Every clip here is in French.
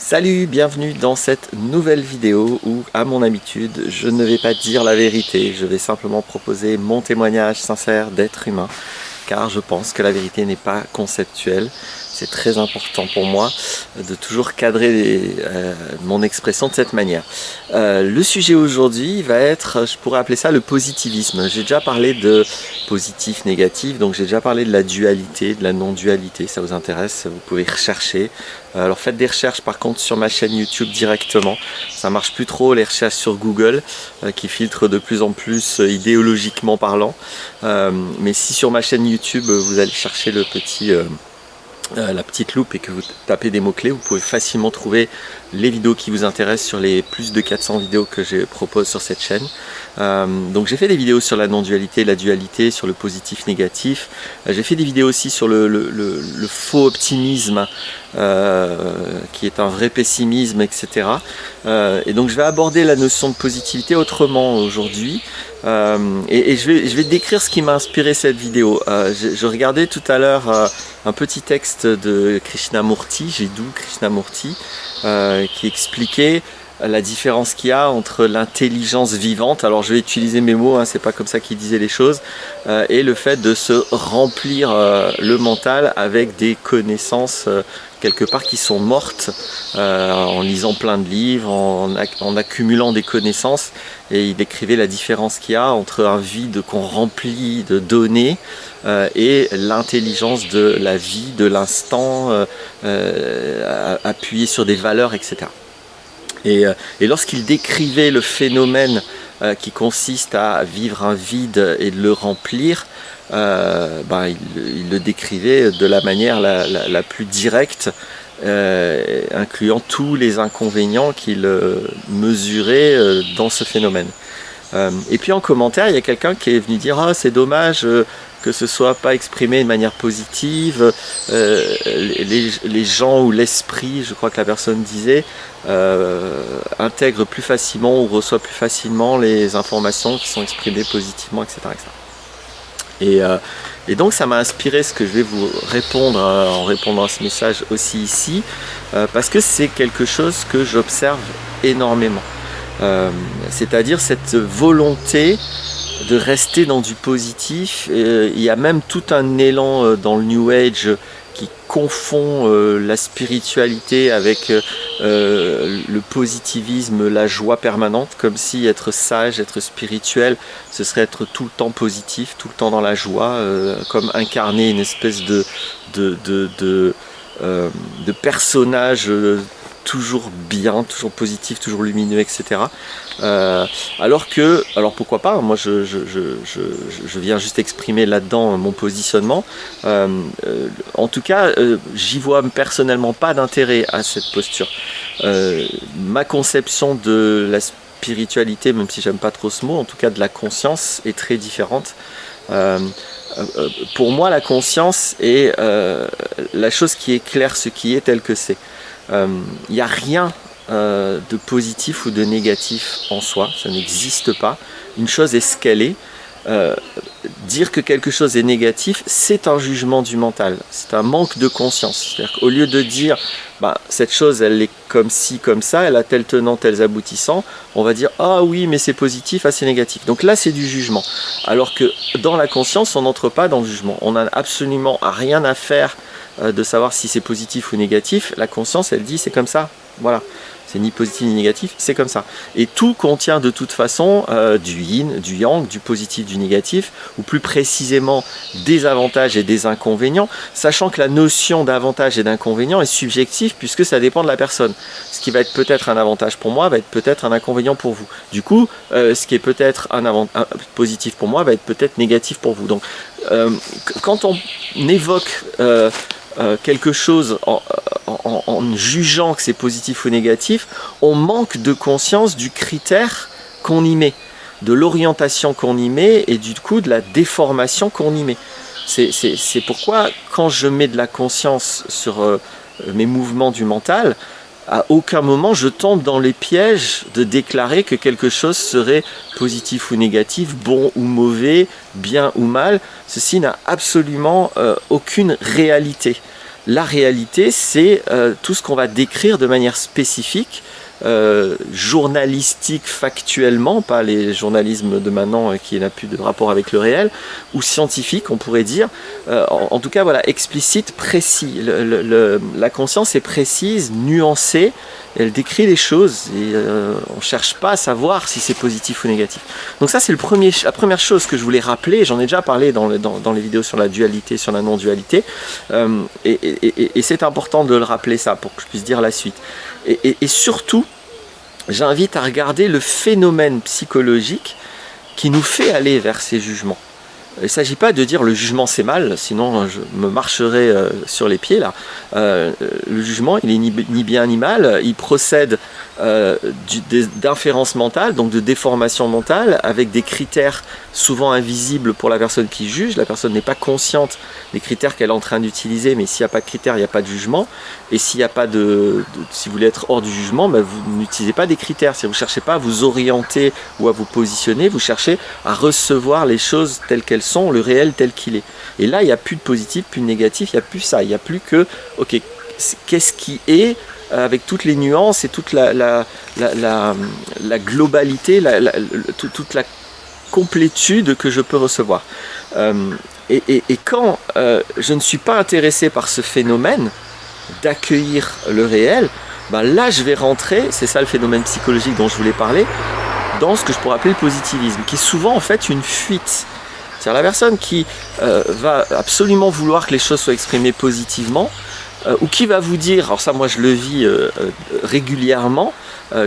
Salut, bienvenue dans cette nouvelle vidéo où, à mon habitude, je ne vais pas dire la vérité, je vais simplement proposer mon témoignage sincère d'être humain, car je pense que la vérité n'est pas conceptuelle. C'est très important pour moi de toujours cadrer mon expression de cette manière. Le sujet aujourd'hui va être, je pourrais appeler ça le positivisme. J'ai déjà parlé de positif, négatif, donc j'ai déjà parlé de la dualité, de la non-dualité. Ça vous intéresse, vous pouvez rechercher. Alors faites des recherches par contre sur ma chaîne YouTube directement. Ça marche plus trop les recherches sur Google qui filtrent de plus en plus idéologiquement parlant. Mais si sur ma chaîne YouTube vous allez chercher le petit... la petite loupe et que vous tapez des mots-clés, vous pouvez facilement trouver les vidéos qui vous intéressent sur les plus de 400 vidéos que je propose sur cette chaîne. Donc j'ai fait des vidéos sur la non-dualité, la dualité, sur le positif-négatif. J'ai fait des vidéos aussi sur le faux optimisme qui est un vrai pessimisme, etc. Et donc je vais aborder la notion de positivité autrement aujourd'hui. Et je vais décrire ce qui m'a inspiré cette vidéo. Je regardais tout à l'heure un petit texte de Krishnamurti, Jiddu Krishnamurti, qui expliquait la différence qu'il y a entre l'intelligence vivante, alors je vais utiliser mes mots, hein, c'est pas comme ça qu'il disait les choses, et le fait de se remplir le mental avec des connaissances quelque part qui sont mortes, en lisant plein de livres, en accumulant des connaissances, et il décrivait la différence qu'il y a entre un vide qu'on remplit de données et l'intelligence de la vie, de l'instant, appuyée sur des valeurs, etc. Et lorsqu'il décrivait le phénomène qui consiste à vivre un vide et de le remplir, il le décrivait de la manière la plus directe, incluant tous les inconvénients qu'il mesurait dans ce phénomène. Et puis en commentaire, il y a quelqu'un qui est venu dire « Ah, c'est dommage que ce soit pas exprimé de manière positive, les gens ou l'esprit, je crois que la personne disait, intègre plus facilement ou reçoit plus facilement les informations qui sont exprimées positivement, etc. Et donc ça m'a inspiré ce que je vais vous répondre en répondant à ce message aussi ici, parce que c'est quelque chose que j'observe énormément. C'est-à-dire cette volonté de rester dans du positif. Il y a même tout un élan dans le New Age qui confond la spiritualité avec le positivisme, la joie permanente, comme si être sage, être spirituel, ce serait être tout le temps positif, tout le temps dans la joie, comme incarner une espèce de personnage toujours bien, toujours positif, toujours lumineux, etc. Alors pourquoi pas, moi je viens juste exprimer là-dedans mon positionnement. En tout cas, j'y vois personnellement pas d'intérêt à cette posture. Ma conception de la spiritualité, même si j'aime pas trop ce mot, en tout cas de la conscience, est très différente. Pour moi, la conscience est la chose qui éclaire ce qui est tel que c'est. Il n'y a rien de positif ou de négatif en soi, ça n'existe pas. Une chose est ce qu'elle est. Dire que quelque chose est négatif, c'est un jugement du mental, c'est un manque de conscience. C'est-à-dire qu'au lieu de dire cette chose elle est comme ci, comme ça, elle a tel tenant, tels aboutissants, on va dire ah oui mais c'est positif, ah c'est négatif. Donc là c'est du jugement. Alors que dans la conscience on n'entre pas dans le jugement, on n'a absolument rien à faire de savoir si c'est positif ou négatif. La conscience elle dit c'est comme ça, voilà. C'est ni positif ni négatif, c'est comme ça. Et tout contient de toute façon du yin, du yang, du positif, du négatif, ou plus précisément des avantages et des inconvénients, sachant que la notion d'avantage et d'inconvénient est subjective puisque ça dépend de la personne. Ce qui va être peut-être un avantage pour moi va être peut-être un inconvénient pour vous. Du coup, ce qui est peut-être un positif pour moi va être peut-être négatif pour vous. Donc, quand on évoque quelque chose en jugeant que c'est positif ou négatif, on manque de conscience du critère qu'on y met, de l'orientation qu'on y met et du coup de la déformation qu'on y met. C'est pourquoi quand je mets de la conscience sur mes mouvements du mental, à aucun moment je tombe dans les pièges de déclarer que quelque chose serait positif ou négatif, bon ou mauvais, bien ou mal. Ceci n'a absolument aucune réalité. la réalité, c'est tout ce qu'on va décrire de manière spécifique, journalistique factuellement, pas les journalismes de maintenant qui n'a plus de rapport avec le réel, ou scientifique on pourrait dire, en tout cas voilà, explicite, précis. La conscience est précise, nuancée, elle décrit les choses et on ne cherche pas à savoir si c'est positif ou négatif. Donc ça c'est la première chose que je voulais rappeler, j'en ai déjà parlé dans les vidéos sur la dualité, sur la non-dualité, et c'est important de le rappeler ça pour que je puisse dire la suite. Et surtout, j'invite à regarder le phénomène psychologique qui nous fait aller vers ces jugements. Il ne s'agit pas de dire le jugement c'est mal, sinon je me marcherai sur les pieds là. Le jugement il est ni bien ni mal, il procède d'inférence mentale, donc de déformation mentale, avec des critères souvent invisibles pour la personne qui juge. La personne n'est pas consciente des critères qu'elle est en train d'utiliser, mais s'il n'y a pas de critères, il n'y a pas de jugement. Et s'il n'y a pas si vous voulez être hors du jugement, ben vous n'utilisez pas des critères. Si vous ne cherchez pas à vous orienter ou à vous positionner, vous cherchez à recevoir les choses telles qu'elles sont, le réel tel qu'il est. Et là, il n'y a plus de positif, plus de négatif, il n'y a plus ça. Il n'y a plus que, ok, qu'est-ce qui est avec toutes les nuances et toute la globalité, toute la complétude que je peux recevoir. Et quand je ne suis pas intéressé par ce phénomène d'accueillir le réel, ben là je vais rentrer, c'est ça le phénomène psychologique dont je voulais parler, dans ce que je pourrais appeler le positivisme, qui est souvent en fait une fuite. C'est-à-dire la personne qui va absolument vouloir que les choses soient exprimées positivement, ou qui va vous dire, alors ça moi je le vis régulièrement,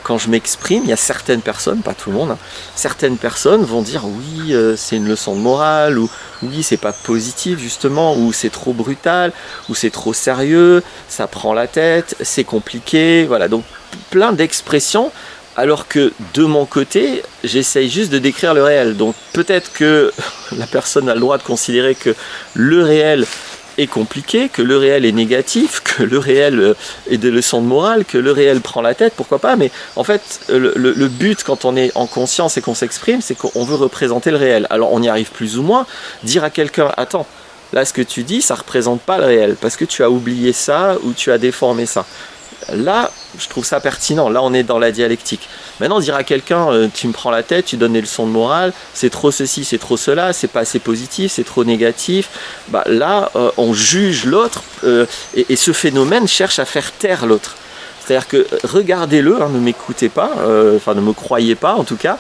quand je m'exprime, il y a certaines personnes, pas tout le monde, hein, certaines personnes vont dire oui c'est une leçon de morale, ou oui c'est pas positif justement, ou c'est trop brutal, ou c'est trop sérieux, ça prend la tête, c'est compliqué, voilà, donc plein d'expressions, alors que de mon côté, j'essaye juste de décrire le réel. Donc peut-être que la personne a le droit de considérer que le réel est compliqué, que le réel est négatif, que le réel est des leçons de morale, que le réel prend la tête, pourquoi pas, mais en fait le but quand on est en conscience et qu'on s'exprime, c'est qu'on veut représenter le réel. Alors on y arrive plus ou moins, dire à quelqu'un, attends, là ce que tu dis ça ne représente pas le réel, parce que tu as oublié ça ou tu as déformé ça. Là, je trouve ça pertinent, là on est dans la dialectique. Maintenant dire à quelqu'un, tu me prends la tête, tu donnes des leçons de morale, c'est trop ceci, c'est trop cela, c'est pas assez positif, c'est trop négatif, bah, là on juge l'autre et ce phénomène cherche à faire taire l'autre. C'est-à-dire que regardez-le, hein, ne m'écoutez pas, enfin ne me croyez pas en tout cas,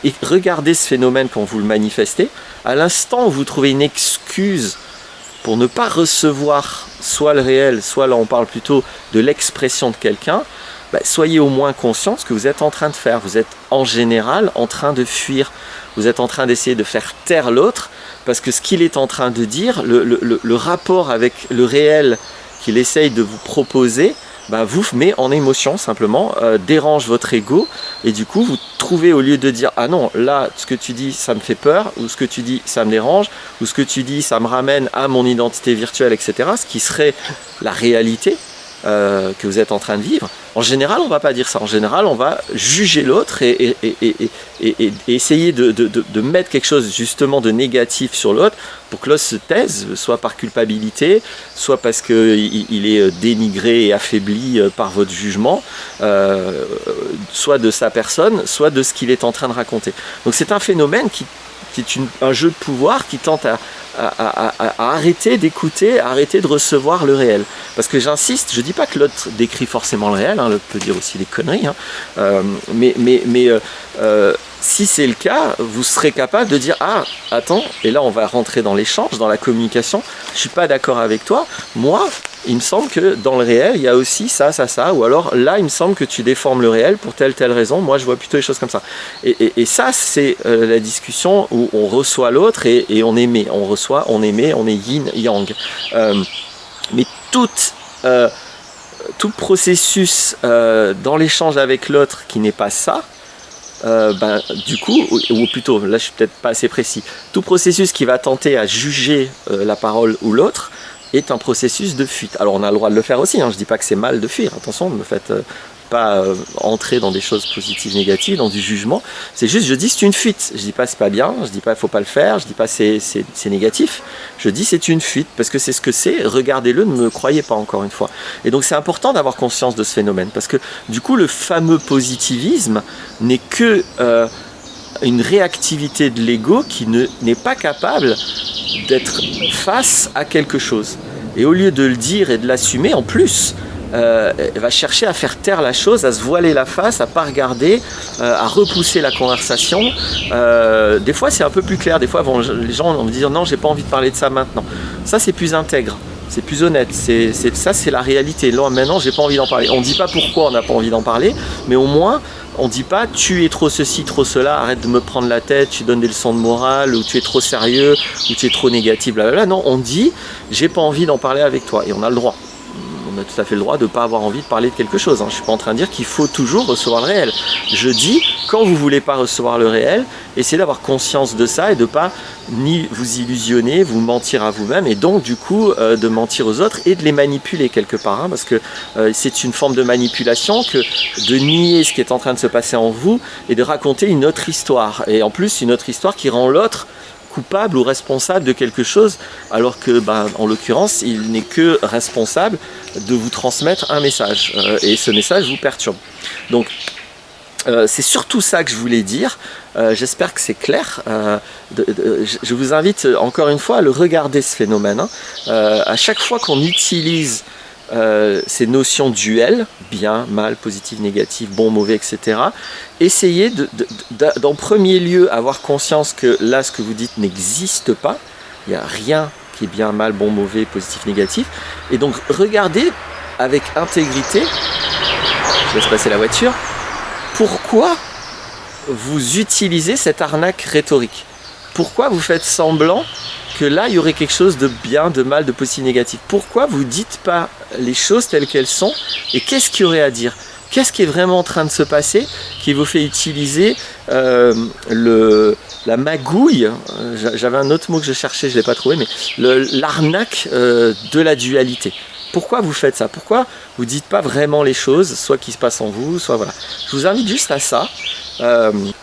et regardez ce phénomène quand vous le manifestez, à l'instant où vous trouvez une excuse pour ne pas recevoir soit le réel, soit là on parle plutôt de l'expression de quelqu'un, bah, soyez au moins conscient de ce que vous êtes en train de faire. Vous êtes en général en train de fuir, vous êtes en train d'essayer de faire taire l'autre, parce que ce qu'il est en train de dire, le rapport avec le réel qu'il essaye de vous proposer, bah, vous met en émotion simplement, dérange votre ego, et du coup vous trouvez, au lieu de dire ah non là ce que tu dis ça me fait peur, ou ce que tu dis ça me dérange, ou ce que tu dis ça me ramène à mon identité virtuelle, etc., ce qui serait la réalité que vous êtes en train de vivre, en général on ne va pas dire ça, en général on va juger l'autre et essayer de mettre quelque chose justement de négatif sur l'autre pour que l'autre se taise, soit par culpabilité, soit parce qu'il est dénigré et affaibli par votre jugement, soit de sa personne, soit de ce qu'il est en train de raconter. Donc c'est un phénomène qui est un jeu de pouvoir qui tente à arrêter d'écouter, à arrêter de recevoir le réel. Parce que j'insiste, je ne dis pas que l'autre décrit forcément le réel, hein, l'autre peut dire aussi des conneries, hein, si c'est le cas, vous serez capable de dire ah, attends, et là on va rentrer dans l'échange, dans la communication, je ne suis pas d'accord avec toi, moi, il me semble que dans le réel, il y a aussi ça, ça, ça, ou alors là, il me semble que tu déformes le réel pour telle raison, moi je vois plutôt les choses comme ça. Et ça, c'est la discussion où on reçoit l'autre et on émet, on reçoit, on émet, on est yin-yang. Mais tout processus dans l'échange avec l'autre qui n'est pas ça, du coup, ou plutôt, là je suis peut-être pas assez précis, tout processus qui va tenter à juger la parole ou l'autre est un processus de fuite. Alors on a le droit de le faire aussi, hein, je dis pas que c'est mal de fuir, attention, ne me faites pas entrer dans des choses positives, négatives, dans du jugement. C'est juste, je dis c'est une fuite. Je dis pas c'est pas bien, je dis pas il faut pas le faire, je dis pas c'est négatif. Je dis c'est une fuite parce que c'est ce que c'est. Regardez-le, ne me croyez pas encore une fois. Et donc c'est important d'avoir conscience de ce phénomène parce que du coup le fameux positivisme n'est que une réactivité de l'ego qui n'est pas capable d'être face à quelque chose. Et au lieu de le dire et de l'assumer, en plus, elle va chercher à faire taire la chose, à se voiler la face, à pas regarder, à repousser la conversation. Des fois, c'est un peu plus clair. Des fois, les gens vont me dire non, j'ai pas envie de parler de ça maintenant. Ça, c'est plus intègre. C'est plus honnête, ça c'est la réalité. Là maintenant j'ai pas envie d'en parler. On ne dit pas pourquoi on n'a pas envie d'en parler, mais au moins on ne dit pas tu es trop ceci, trop cela, arrête de me prendre la tête, tu donnes des leçons de morale, ou tu es trop sérieux, ou tu es trop négatif, blablabla. Non, on dit j'ai pas envie d'en parler avec toi, et on a le droit. On a tout à fait le droit de ne pas avoir envie de parler de quelque chose. Je ne suis pas en train de dire qu'il faut toujours recevoir le réel. Je dis, quand vous ne voulez pas recevoir le réel, essayez d'avoir conscience de ça et de ne pas ni vous illusionner, vous mentir à vous-même et donc du coup de mentir aux autres et de les manipuler quelque part. Parce que c'est une forme de manipulation que de nier ce qui est en train de se passer en vous et de raconter une autre histoire. Et en plus, une autre histoire qui rend l'autre coupable ou responsable de quelque chose, alors que, en l'occurrence, il n'est que responsable de vous transmettre un message, et ce message vous perturbe. Donc, c'est surtout ça que je voulais dire. J'espère que c'est clair. Je vous invite encore une fois à le regarder, ce phénomène. À chaque fois qu'on utilise ces notions duelles, bien, mal, positif, négatif, bon, mauvais, etc. Essayez d'en premier lieu avoir conscience que là, ce que vous dites n'existe pas. Il n'y a rien qui est bien, mal, bon, mauvais, positif, négatif. Et donc, regardez avec intégrité, je laisse passer la voiture, pourquoi vous utilisez cette arnaque rhétorique. Pourquoi vous faites semblant que là, il y aurait quelque chose de bien, de mal, de positif, négatif. Pourquoi vous ne dites pas les choses telles qu'elles sont et qu'est-ce qu'il y aurait à dire? Qu'est-ce qui est vraiment en train de se passer qui vous fait utiliser la magouille, j'avais un autre mot que je cherchais, je ne l'ai pas trouvé, mais l'arnaque de la dualité. Pourquoi vous faites ça? Pourquoi vous ne dites pas vraiment les choses, soit qui se passent en vous, soit voilà. Je vous invite juste à ça.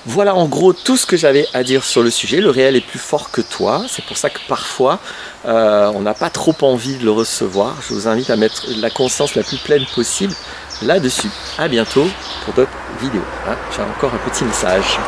Voilà en gros tout ce que j'avais à dire sur le sujet. Le réel est plus fort que toi. C'est pour ça que parfois, on n'a pas trop envie de le recevoir. Je vous invite à mettre la conscience la plus pleine possible là-dessus. À bientôt pour d'autres vidéos. J'ai encore un petit message.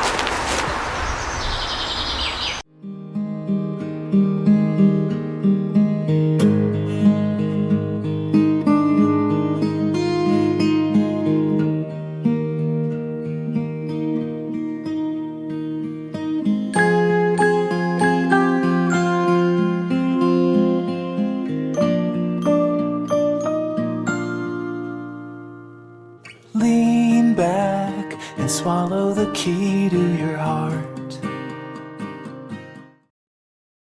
Lean back and swallow the key to your heart.